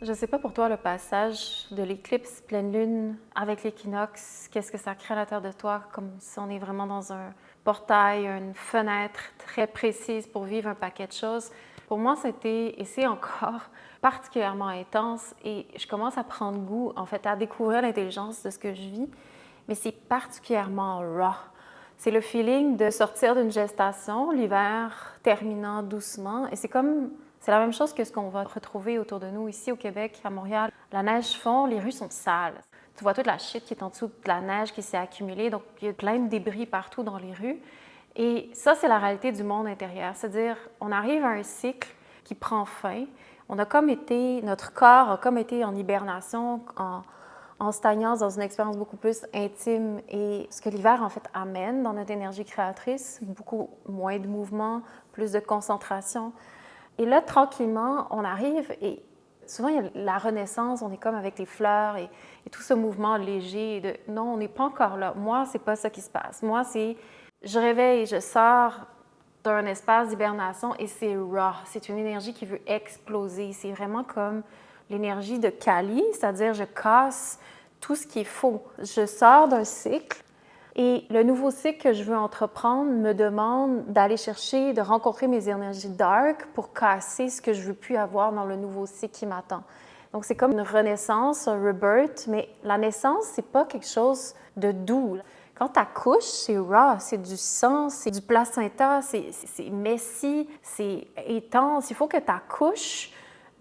Je sais pas pour toi, le passage de l'éclipse pleine lune avec l'équinoxe, qu'est-ce que ça crée à l'intérieur de toi, comme si on est vraiment dans un portail, une fenêtre très précise pour vivre un paquet de choses. Pour moi, c'était, et c'est encore, particulièrement intense et je commence à prendre goût, en fait, à découvrir l'intelligence de ce que je vis, mais c'est particulièrement raw. C'est le feeling de sortir d'une gestation, l'hiver terminant doucement, et c'est la même chose que ce qu'on va retrouver autour de nous ici au Québec, à Montréal. La neige fond, les rues sont sales. Tu vois toute la shit qui est en dessous de la neige qui s'est accumulée, donc il y a plein de débris partout dans les rues. Et ça, c'est la réalité du monde intérieur. C'est-à-dire, on arrive à un cycle qui prend fin. Notre corps a comme été en hibernation, en stagnance dans une expérience beaucoup plus intime et ce que l'hiver en fait amène dans notre énergie créatrice, beaucoup moins de mouvement, plus de concentration. Et là, tranquillement, on arrive et souvent il y a la renaissance, on est comme avec les fleurs et tout ce mouvement léger de non, on n'est pas encore là. Moi, c'est pas ça qui se passe. Moi, c'est je réveille, je sors d'un espace d'hibernation et c'est raw. C'est une énergie qui veut exploser. C'est vraiment comme l'énergie de Kali, c'est-à-dire je casse tout ce qui est faux. Je sors d'un cycle et le nouveau cycle que je veux entreprendre me demande d'aller chercher, de rencontrer mes énergies dark pour casser ce que je veux plus avoir dans le nouveau cycle qui m'attend. Donc c'est comme une renaissance, un rebirth, mais la naissance, c'est pas quelque chose de doux. Quand tu accouches, c'est raw, c'est du sang, c'est du placenta, c'est messy, c'est intense. Il faut que tu accouches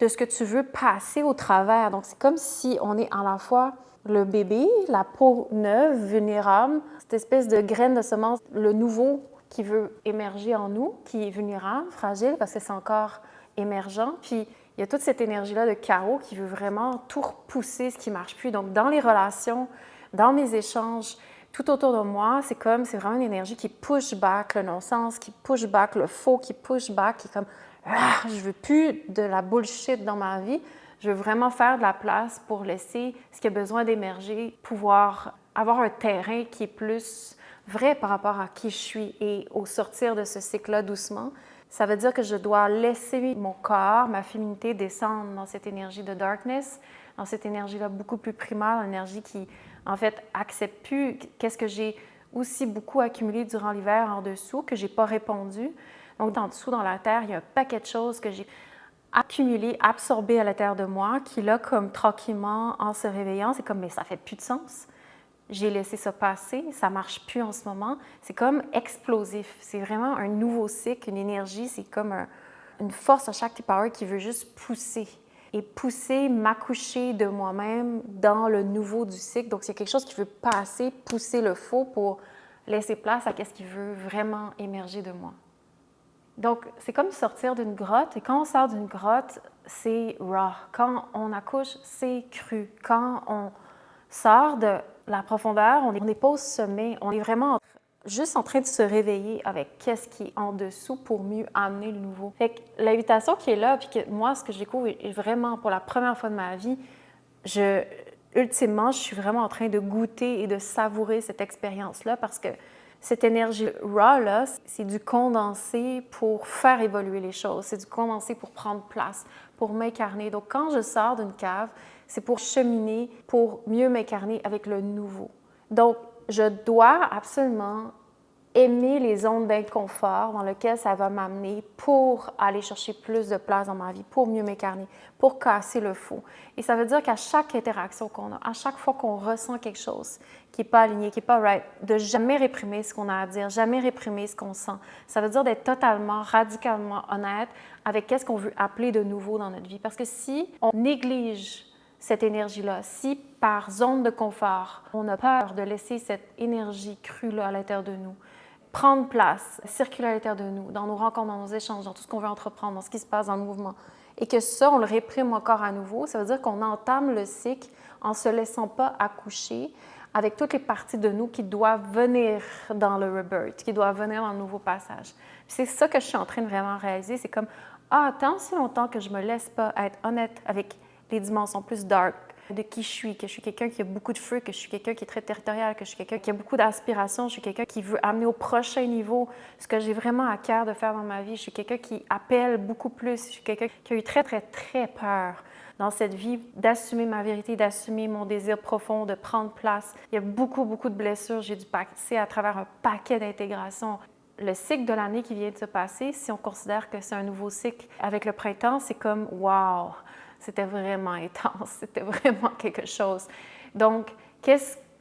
de ce que tu veux passer au travers. Donc, c'est comme si on est à la fois le bébé, la peau neuve, vulnérable, cette espèce de graine de semence, le nouveau qui veut émerger en nous, qui est vulnérable, fragile, parce que c'est encore émergent. Puis, il y a toute cette énergie-là de chaos qui veut vraiment tout repousser ce qui ne marche plus. Donc, dans les relations, dans mes échanges, tout autour de moi, c'est vraiment une énergie qui push back le non-sens, qui push back le faux, qui push back, qui est comme je veux plus de la bullshit dans ma vie. Je veux vraiment faire de la place pour laisser ce qui a besoin d'émerger, pouvoir avoir un terrain qui est plus vrai par rapport à qui je suis. Et au sortir de ce cycle-là doucement, ça veut dire que je dois laisser mon corps, ma féminité descendre dans cette énergie de darkness, dans cette énergie-là beaucoup plus primale, l'énergie qui, en fait, accepte plus qu'est-ce que j'ai aussi beaucoup accumulé durant l'hiver en dessous, que j'ai pas répondu. Donc, en dessous, dans la terre, il y a un paquet de choses que j'ai accumulées, absorbées à l'intérieur de moi, qui là, comme tranquillement, en se réveillant, c'est comme, mais ça fait plus de sens. J'ai laissé ça passer, ça marche plus en ce moment. C'est comme explosif. C'est vraiment un nouveau cycle, une énergie, c'est comme une force à chaque power qui veut juste pousser et pousser, m'accoucher de moi-même dans le nouveau du cycle. Donc, il y a quelque chose qui veut passer, pousser le faux pour laisser place à ce qui veut vraiment émerger de moi. Donc, c'est comme sortir d'une grotte. Et quand on sort d'une grotte, c'est raw. Quand on accouche, c'est cru. Quand on sort de la profondeur, on n'est pas au sommet. On est vraiment juste en train de se réveiller avec qu'est-ce qui est en dessous pour mieux amener le nouveau. Fait que l'invitation qui est là, puis que moi, ce que je découvre est vraiment pour la première fois de ma vie, ultimement, je suis vraiment en train de goûter et de savourer cette expérience-là parce que cette énergie raw-là, c'est du condensé pour faire évoluer les choses. C'est du condensé pour prendre place, pour m'incarner. Donc, quand je sors d'une cave, c'est pour cheminer, pour mieux m'incarner avec le nouveau. Donc, je dois absolument aimer les zones d'inconfort dans lesquelles ça va m'amener pour aller chercher plus de place dans ma vie, pour mieux m'incarner, pour casser le faux. Et ça veut dire qu'à chaque interaction qu'on a, à chaque fois qu'on ressent quelque chose qui n'est pas aligné, qui n'est pas right, de jamais réprimer ce qu'on a à dire, jamais réprimer ce qu'on sent. Ça veut dire d'être totalement, radicalement honnête avec qu'est-ce qu'on veut appeler de nouveau dans notre vie. Parce que si on néglige cette énergie-là, si par zone de confort, on a peur de laisser cette énergie crue-là à l'intérieur de nous, prendre place, circuler à l'intérieur de nous, dans nos rencontres, dans nos échanges, dans tout ce qu'on veut entreprendre, dans ce qui se passe dans le mouvement, et que ça, on le réprime encore à nouveau, ça veut dire qu'on entame le cycle en ne se laissant pas accoucher avec toutes les parties de nous qui doivent venir dans le rebirth, qui doivent venir dans le nouveau passage. C'est ça que je suis en train de vraiment réaliser, c'est comme, tant si longtemps que je ne me laisse pas être honnête avec les dimensions plus dark de qui que je suis quelqu'un qui a beaucoup de feu, que je suis quelqu'un qui est très territorial, que je suis quelqu'un qui a beaucoup d'aspirations, je suis quelqu'un qui veut amener au prochain niveau ce que j'ai vraiment à cœur de faire dans ma vie, je suis quelqu'un qui appelle beaucoup plus, je suis quelqu'un qui a eu très, très, très peur dans cette vie, d'assumer ma vérité, d'assumer mon désir profond, de prendre place. Il y a beaucoup, beaucoup de blessures. J'ai dû passer à travers un paquet d'intégrations. Le cycle de l'année qui vient de se passer, si on considère que c'est un nouveau cycle avec le printemps, c'est comme « wow ». C'était vraiment intense, c'était vraiment quelque chose. Donc,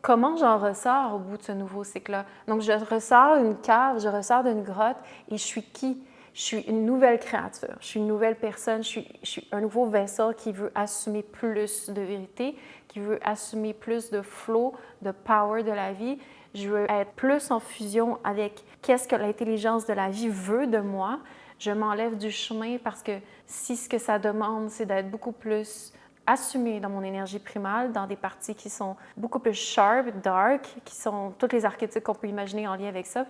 comment j'en ressors au bout de ce nouveau cycle-là? Donc, je ressors d'une cave, je ressors d'une grotte et je suis qui? Je suis une nouvelle créature, je suis une nouvelle personne, je suis un nouveau vaisseau qui veut assumer plus de vérité, qui veut assumer plus de flow, de power de la vie. Je veux être plus en fusion avec qu'est-ce que l'intelligence de la vie veut de moi. Je m'enlève du chemin parce que si ce que ça demande, c'est d'être beaucoup plus assumée dans mon énergie primale, dans des parties qui sont beaucoup plus sharp, dark, qui sont tous les archétypes qu'on peut imaginer en lien avec ça.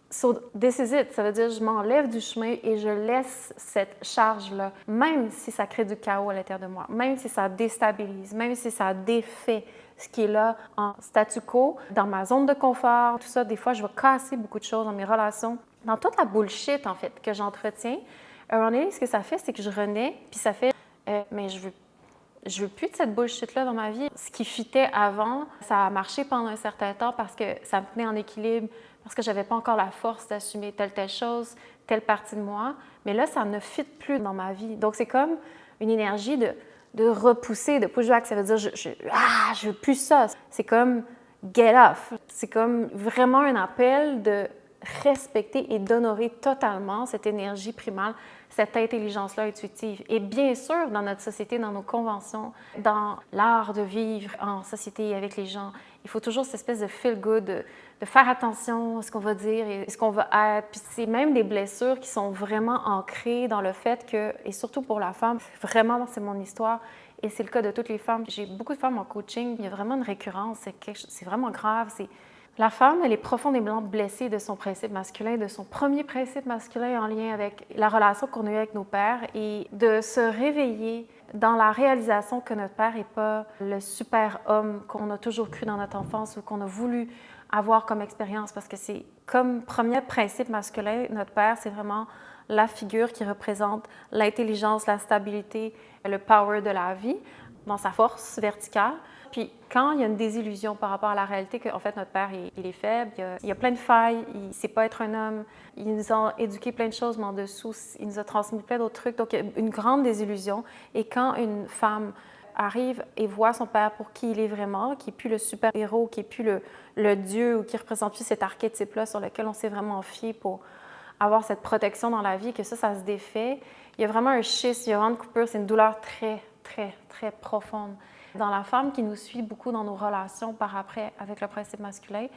So, this is it. Ça veut dire que je m'enlève du chemin et je laisse cette charge-là, même si ça crée du chaos à l'intérieur de moi, même si ça déstabilise, même si ça défait ce qui est là en statu quo, dans ma zone de confort, tout ça. Des fois, je vais casser beaucoup de choses dans mes relations, dans toute la bullshit, en fait, que j'entretiens. À un moment donné, ce que ça fait, c'est que je renais, puis ça fait mais je veux plus de cette bullshit-là dans ma vie. Ce qui fitait avant, ça a marché pendant un certain temps parce que ça me tenait en équilibre, parce que j'avais pas encore la force d'assumer telle chose, telle partie de moi. Mais là, ça ne fit plus dans ma vie. Donc, c'est comme une énergie de repousser, de push back. Ça veut dire, je veux plus ça. C'est comme get off. C'est comme vraiment un appel de respecter et d'honorer totalement cette énergie primale, cette intelligence-là intuitive. Et bien sûr, dans notre société, dans nos conventions, dans l'art de vivre en société avec les gens, il faut toujours cette espèce de feel-good, de faire attention à ce qu'on va dire et ce qu'on va être. Puis c'est même des blessures qui sont vraiment ancrées dans le fait que, et surtout pour la femme, vraiment, c'est mon histoire, et c'est le cas de toutes les femmes. J'ai beaucoup de femmes en coaching, il y a vraiment une récurrence, c'est vraiment grave. La femme, elle est profondément blessée de son principe masculin, de son premier principe masculin en lien avec la relation qu'on a eue avec nos pères et de se réveiller dans la réalisation que notre père n'est pas le super homme qu'on a toujours cru dans notre enfance ou qu'on a voulu avoir comme expérience parce que c'est comme premier principe masculin, notre père, c'est vraiment la figure qui représente l'intelligence, la stabilité, le power de la vie dans sa force verticale. Puis quand il y a une désillusion par rapport à la réalité qu'en fait notre père, il est faible, il y a plein de failles, il ne sait pas être un homme, il nous a éduqué plein de choses, mais en dessous, il nous a transmis plein d'autres trucs. Donc il y a une grande désillusion. Et quand une femme arrive et voit son père pour qui il est vraiment, qui n'est plus le super-héros, qui n'est plus le dieu ou qui ne représente plus cet archétype-là sur lequel on s'est vraiment fié pour avoir cette protection dans la vie, que ça se défait, il y a vraiment un schisme, il y a vraiment une coupure, c'est une douleur très, très, très profonde. Dans la femme qui nous suit beaucoup dans nos relations par après avec le principe masculin,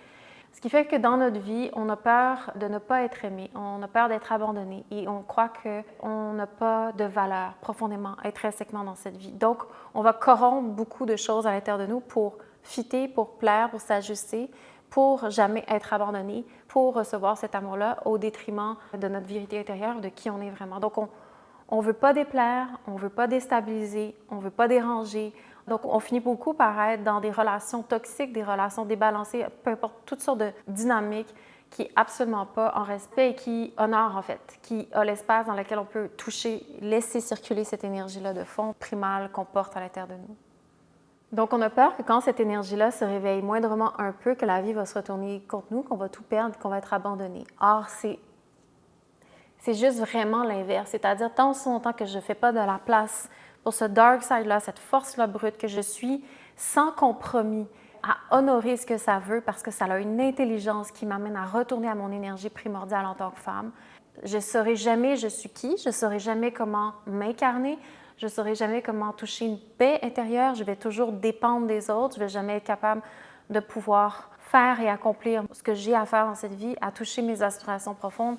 ce qui fait que dans notre vie, on a peur de ne pas être aimé, on a peur d'être abandonné et on croit qu'on n'a pas de valeur profondément, intrinsèquement dans cette vie. Donc, on va corrompre beaucoup de choses à l'intérieur de nous pour fitter, pour plaire, pour s'ajuster, pour jamais être abandonné, pour recevoir cet amour-là au détriment de notre vérité intérieure, de qui on est vraiment. Donc, on ne veut pas déplaire, on ne veut pas déstabiliser, on ne veut pas déranger. Donc, on finit beaucoup par être dans des relations toxiques, des relations débalancées, peu importe, toutes sortes de dynamiques qui n'est absolument pas en respect et qui honore, en fait, qui a l'espace dans lequel on peut toucher, laisser circuler cette énergie-là de fond primale qu'on porte à l'intérieur de nous. Donc, on a peur que quand cette énergie-là se réveille moindrement un peu, que la vie va se retourner contre nous, qu'on va tout perdre, qu'on va être abandonné. Or, c'est juste vraiment l'inverse. C'est-à-dire, tant aussi longtemps que je ne fais pas de la place pour ce dark side-là, cette force-là brute que je suis, sans compromis, à honorer ce que ça veut parce que ça a une intelligence qui m'amène à retourner à mon énergie primordiale en tant que femme. Je ne saurai jamais je suis qui, je ne saurai jamais comment m'incarner, je ne saurai jamais comment toucher une paix intérieure, je vais toujours dépendre des autres, je ne vais jamais être capable de pouvoir faire et accomplir ce que j'ai à faire dans cette vie, à toucher mes aspirations profondes,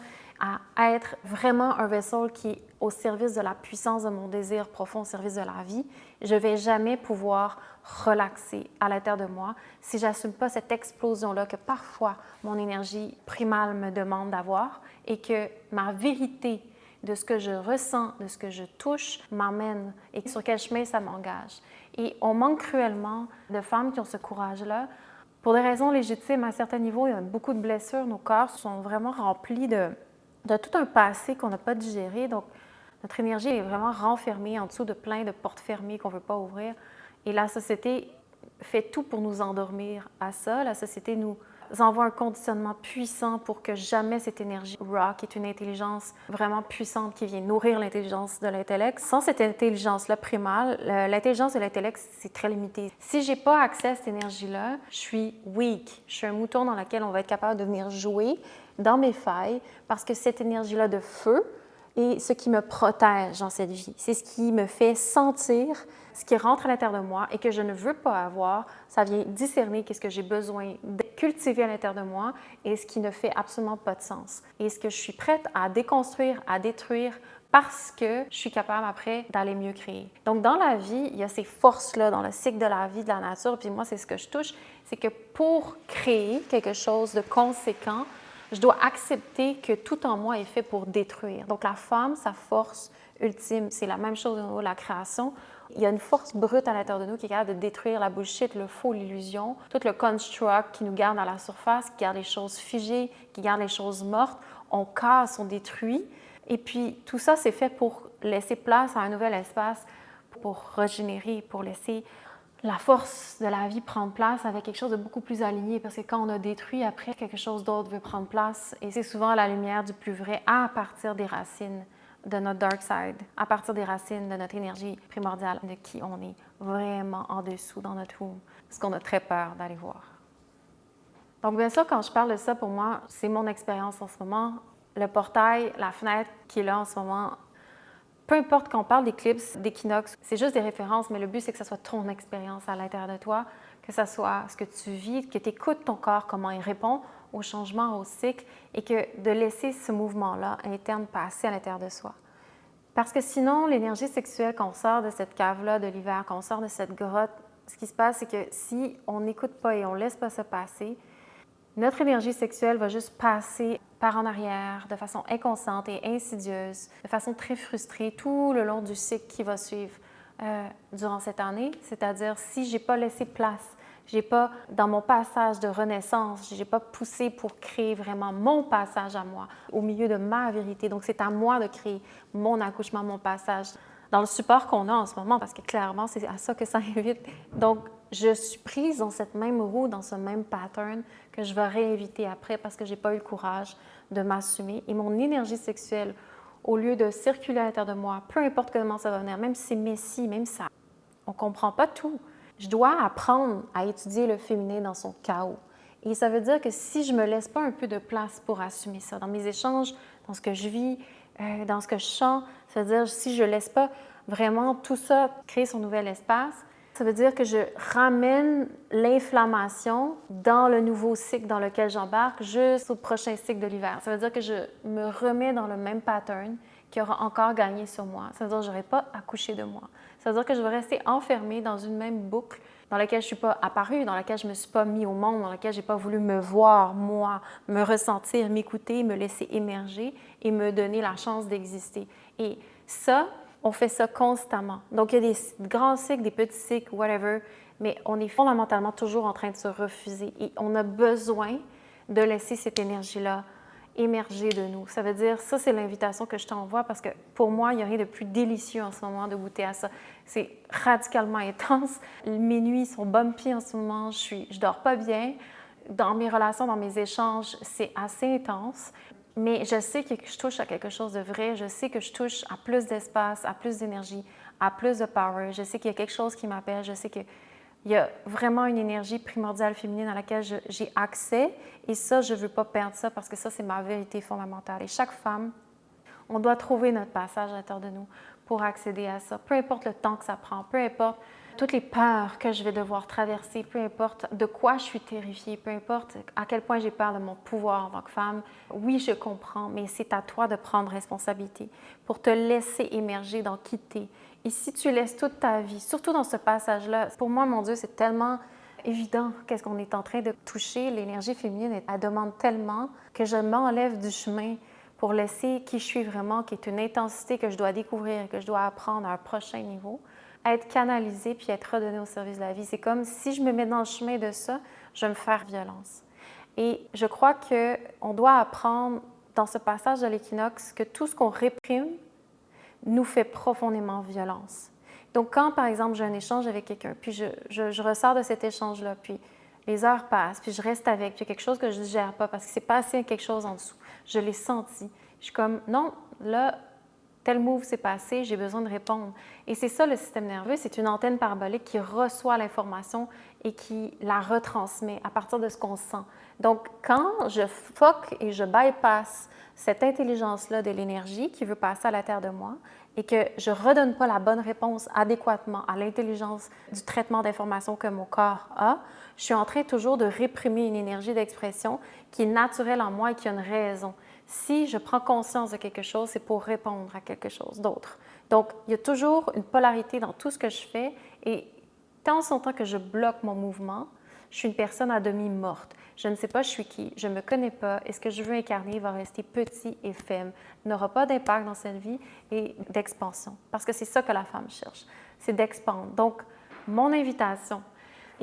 à être vraiment un vaisseau qui est au service de la puissance de mon désir profond, au service de la vie. Je ne vais jamais pouvoir relaxer à l'intérieur de moi si je n'assume pas cette explosion-là que parfois mon énergie primale me demande d'avoir et que ma vérité de ce que je ressens, de ce que je touche, m'amène et sur quel chemin ça m'engage. Et on manque cruellement de femmes qui ont ce courage-là. Pour des raisons légitimes, à certains niveaux, il y a beaucoup de blessures. Nos corps sont vraiment remplis de tout un passé qu'on n'a pas digéré. Donc, Notre énergie est vraiment renfermée en dessous de plein de portes fermées qu'on ne veut pas ouvrir. Et la société fait tout pour nous endormir à ça. La société nous envoie un conditionnement puissant pour que jamais cette énergie Ra, qui est une intelligence vraiment puissante qui vient nourrir l'intelligence de l'intellect. Sans cette intelligence-là primale, l'intelligence de l'intellect, c'est très limité. Si j'ai pas accès à cette énergie-là, je suis weak. Je suis un mouton dans lequel on va être capable de venir jouer dans mes failles parce que cette énergie-là de feu est ce qui me protège dans cette vie. C'est ce qui me fait sentir ce qui rentre à l'intérieur de moi et que je ne veux pas avoir. Ça vient discerner qu'est-ce que j'ai besoin de cultiver à l'intérieur de moi et ce qui ne fait absolument pas de sens. Et ce que je suis prête à déconstruire, à détruire parce que je suis capable après d'aller mieux créer. Donc dans la vie, il y a ces forces-là dans le cycle de la vie, de la nature, puis moi c'est ce que je touche, c'est que pour créer quelque chose de conséquent, je dois accepter que tout en moi est fait pour détruire. Donc la femme, sa force ultime, c'est la même chose au niveau de la création. Il y a une force brute à l'intérieur de nous qui est capable de détruire la bullshit, le faux, l'illusion, tout le construct qui nous garde à la surface, qui garde les choses figées, qui garde les choses mortes. On casse, on détruit. Et puis tout ça, c'est fait pour laisser place à un nouvel espace, pour régénérer, pour laisser la force de la vie prendre place avec quelque chose de beaucoup plus aligné, parce que quand on a détruit, après, quelque chose d'autre veut prendre place. Et c'est souvent la lumière du plus vrai à partir des racines de notre dark side, à partir des racines de notre énergie primordiale, de qui on est vraiment en dessous dans notre womb, ce qu'on a très peur d'aller voir. Donc bien sûr, quand je parle de ça, pour moi, c'est mon expérience en ce moment. Le portail, la fenêtre qui est là en ce moment, peu importe quand on parle d'éclipse, d'équinoxe, c'est juste des références, mais le but, c'est que ce soit ton expérience à l'intérieur de toi, que ce soit ce que tu vis, que tu écoutes ton corps, comment il répond aux changements, au cycle, et que de laisser ce mouvement-là interne passer à l'intérieur de soi. Parce que sinon, l'énergie sexuelle, quand on sort de cette cave-là de l'hiver, quand on sort de cette grotte, ce qui se passe, c'est que si on n'écoute pas et on ne laisse pas ça passer, notre énergie sexuelle va juste passer par en arrière de façon inconsciente et insidieuse, de façon très frustrée tout le long du cycle qui va suivre durant cette année. C'est-à-dire, si je n'ai pas laissé place, je n'ai pas, dans mon passage de renaissance, je n'ai pas poussé pour créer vraiment mon passage à moi, au milieu de ma vérité. Donc, c'est à moi de créer mon accouchement, mon passage dans le support qu'on a en ce moment, parce que clairement, c'est à ça que ça invite. Donc, je suis prise dans cette même roue, dans ce même pattern que je vais réinviter après parce que je n'ai pas eu le courage de m'assumer. Et mon énergie sexuelle, au lieu de circuler à l'intérieur de moi, peu importe comment ça va venir, même si c'est messy, même si on ne comprend pas tout, je dois apprendre à étudier le féminin dans son chaos. Et ça veut dire que si je ne me laisse pas un peu de place pour assumer ça, dans mes échanges, dans ce que je vis, dans ce que je sens, ça veut dire si je ne laisse pas vraiment tout ça créer son nouvel espace, ça veut dire que je ramène l'inflammation dans le nouveau cycle dans lequel j'embarque jusqu'au prochain cycle de l'hiver. Ça veut dire que je me remets dans le même pattern qui aura encore gagné sur moi. Ça veut dire que je n'aurai pas accouché de moi. Ça veut dire que je vais rester enfermée dans une même boucle dans laquelle je ne suis pas apparue, dans laquelle je ne me suis pas mis au monde, dans laquelle je n'ai pas voulu me voir, moi, me ressentir, m'écouter, me laisser émerger et me donner la chance d'exister. Et ça, on fait ça constamment. Donc, il y a des grands cycles, des petits cycles, whatever, mais on est fondamentalement toujours en train de se refuser et on a besoin de laisser cette énergie-là émerger de nous. Ça veut dire, ça, c'est l'invitation que je t'envoie parce que pour moi, il n'y a rien de plus délicieux en ce moment de goûter à ça. C'est radicalement intense. Mes nuits sont bumpy en ce moment. Je dors pas bien. Dans mes relations, dans mes échanges, c'est assez intense. Mais je sais que je touche à quelque chose de vrai. Je sais que je touche à plus d'espace, à plus d'énergie, à plus de power. Je sais qu'il y a quelque chose qui m'appelle. Je sais qu'il y a vraiment une énergie primordiale féminine à laquelle j'ai accès. Et ça, je ne veux pas perdre ça parce que ça, c'est ma vérité fondamentale. Et chaque femme, on doit trouver notre passage à l'intérieur de nous pour accéder à ça. Peu importe le temps que ça prend, peu importe toutes les peurs que je vais devoir traverser, peu importe de quoi je suis terrifiée, peu importe à quel point j'ai peur de mon pouvoir en tant que femme, oui, je comprends, mais c'est à toi de prendre responsabilité pour te laisser émerger dans qui t'es. Et si tu laisses toute ta vie, surtout dans ce passage-là, pour moi, mon Dieu, c'est tellement évident qu'est-ce qu'on est en train de toucher. L'énergie féminine, elle demande tellement que je m'enlève du chemin pour laisser qui je suis vraiment, qui est une intensité que je dois découvrir, que je dois apprendre à un prochain niveau, être canalisée puis être redonnée au service de la vie. C'est comme si je me mets dans le chemin de ça, je vais me faire violence. Et je crois qu'on doit apprendre dans ce passage de l'équinoxe que tout ce qu'on réprime, nous fait profondément violence. Donc, quand, par exemple, j'ai un échange avec quelqu'un, puis je ressors de cet échange-là, puis les heures passent, puis je reste avec, puis il y a quelque chose que je ne digère pas parce qu'il s'est passé quelque chose en dessous. Je l'ai senti. Je suis comme, non, là, tel move s'est passé, j'ai besoin de répondre. Et c'est ça le système nerveux, c'est une antenne parabolique qui reçoit l'information et qui la retransmet à partir de ce qu'on sent. Donc, quand je foque et je bypass cette intelligence-là de l'énergie qui veut passer à la terre de moi et que je ne redonne pas la bonne réponse adéquatement à l'intelligence du traitement d'information que mon corps a, je suis en train toujours de réprimer une énergie d'expression qui est naturelle en moi et qui a une raison. Si je prends conscience de quelque chose, c'est pour répondre à quelque chose d'autre. Donc, il y a toujours une polarité dans tout ce que je fais et tant son temps que je bloque mon mouvement, je suis une personne à demi morte. Je ne sais pas je suis qui, je ne me connais pas et ce que je veux incarner va rester petit et faible, n'aura pas d'impact dans cette vie et d'expansion. Parce que c'est ça que la femme cherche, c'est d'expandre. Donc, mon invitation,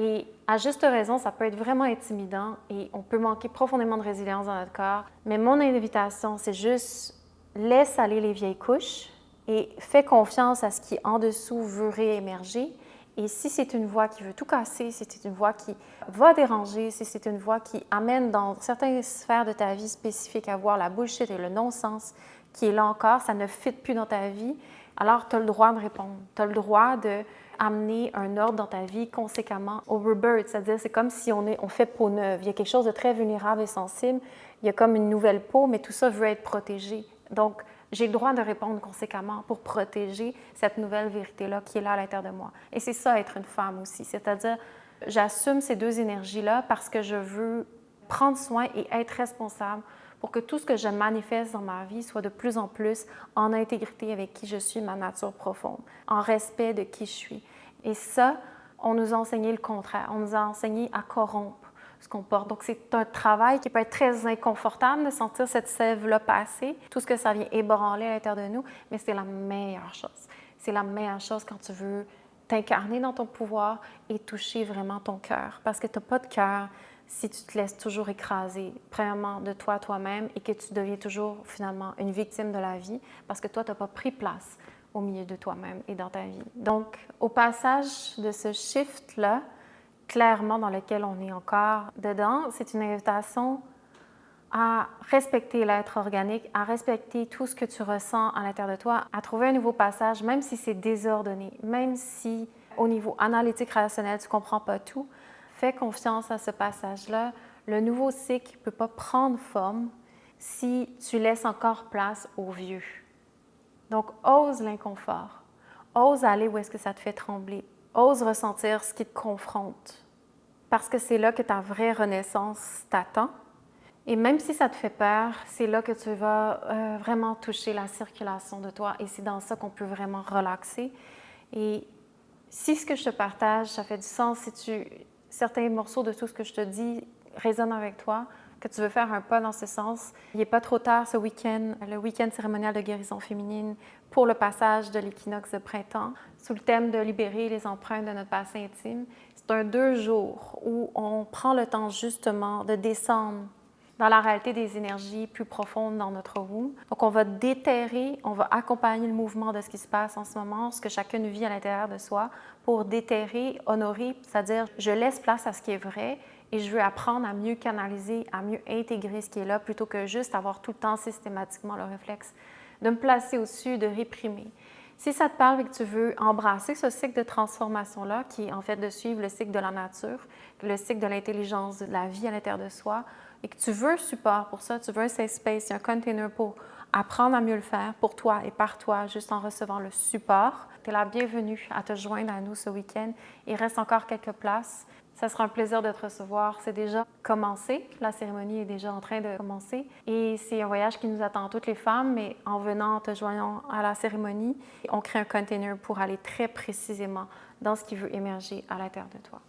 et à juste raison, ça peut être vraiment intimidant et on peut manquer profondément de résilience dans notre corps. Mais mon invitation, c'est juste laisse aller les vieilles couches et fais confiance à ce qui en dessous veut réémerger. Et si c'est une voix qui veut tout casser, si c'est une voix qui va déranger, si c'est une voix qui amène dans certaines sphères de ta vie spécifiques à voir la bullshit et le non-sens qui est là encore, ça ne fit plus dans ta vie, alors tu as le droit de répondre. Tu as le droit d'amener un ordre dans ta vie conséquemment au rebirth, c'est-à-dire c'est comme si on fait peau neuve. Il y a quelque chose de très vulnérable et sensible, il y a comme une nouvelle peau, mais tout ça veut être protégé. Donc, j'ai le droit de répondre conséquemment pour protéger cette nouvelle vérité-là qui est là à l'intérieur de moi. Et c'est ça, être une femme aussi. C'est-à-dire, j'assume ces deux énergies-là parce que je veux prendre soin et être responsable pour que tout ce que je manifeste dans ma vie soit de plus en plus en intégrité avec qui je suis, ma nature profonde, en respect de qui je suis. Et ça, on nous a enseigné le contraire. On nous a enseigné à corrompre ce qu'on porte. Donc, c'est un travail qui peut être très inconfortable de sentir cette sève-là passer, tout ce que ça vient ébranler à l'intérieur de nous, mais c'est la meilleure chose. C'est la meilleure chose quand tu veux t'incarner dans ton pouvoir et toucher vraiment ton cœur. Parce que tu n'as pas de cœur si tu te laisses toujours écraser, premièrement, de toi, toi-même, et que tu deviens toujours, finalement, une victime de la vie, parce que toi, tu n'as pas pris place au milieu de toi-même et dans ta vie. Donc, au passage de ce shift-là, clairement dans lequel on est encore dedans, c'est une invitation à respecter l'être organique, à respecter tout ce que tu ressens à l'intérieur de toi, à trouver un nouveau passage, même si c'est désordonné, même si au niveau analytique relationnel, tu ne comprends pas tout. Fais confiance à ce passage-là. Le nouveau cycle ne peut pas prendre forme si tu laisses encore place au vieux. Donc, ose l'inconfort. Ose aller où est-ce que ça te fait trembler. Ose ressentir ce qui te confronte. Parce que c'est là que ta vraie renaissance t'attend. Et même si ça te fait peur, c'est là que tu vas vraiment toucher la circulation de toi. Et c'est dans ça qu'on peut vraiment relaxer. Et si ce que je te partage, ça fait du sens, si certains morceaux de tout ce que je te dis résonnent avec toi, que tu veux faire un pas dans ce sens, il n'est pas trop tard ce week-end, le week-end cérémonial de guérison féminine pour le passage de l'équinoxe de printemps, sous le thème de libérer les empreintes de notre passé intime. C'est un 2 jours où on prend le temps justement de descendre dans la réalité des énergies plus profondes dans notre womb. Donc, on va déterrer, on va accompagner le mouvement de ce qui se passe en ce moment, ce que chacune vit à l'intérieur de soi, pour déterrer, honorer, c'est-à-dire je laisse place à ce qui est vrai et je veux apprendre à mieux canaliser, à mieux intégrer ce qui est là, plutôt que juste avoir tout le temps systématiquement le réflexe de me placer au-dessus, de réprimer. Si ça te parle et que tu veux embrasser ce cycle de transformation-là, qui est en fait de suivre le cycle de la nature, le cycle de l'intelligence, de la vie à l'intérieur de soi, et que tu veux un support pour ça, tu veux un safe space, un container pour apprendre à mieux le faire pour toi et par toi, juste en recevant le support, tu es la bienvenue à te joindre à nous ce week-end. Il reste encore quelques places. Ça sera un plaisir de te recevoir. C'est déjà commencé. La cérémonie est déjà en train de commencer. Et c'est un voyage qui nous attend toutes les femmes, mais en venant, en te joignant à la cérémonie, on crée un container pour aller très précisément dans ce qui veut émerger à l'intérieur de toi.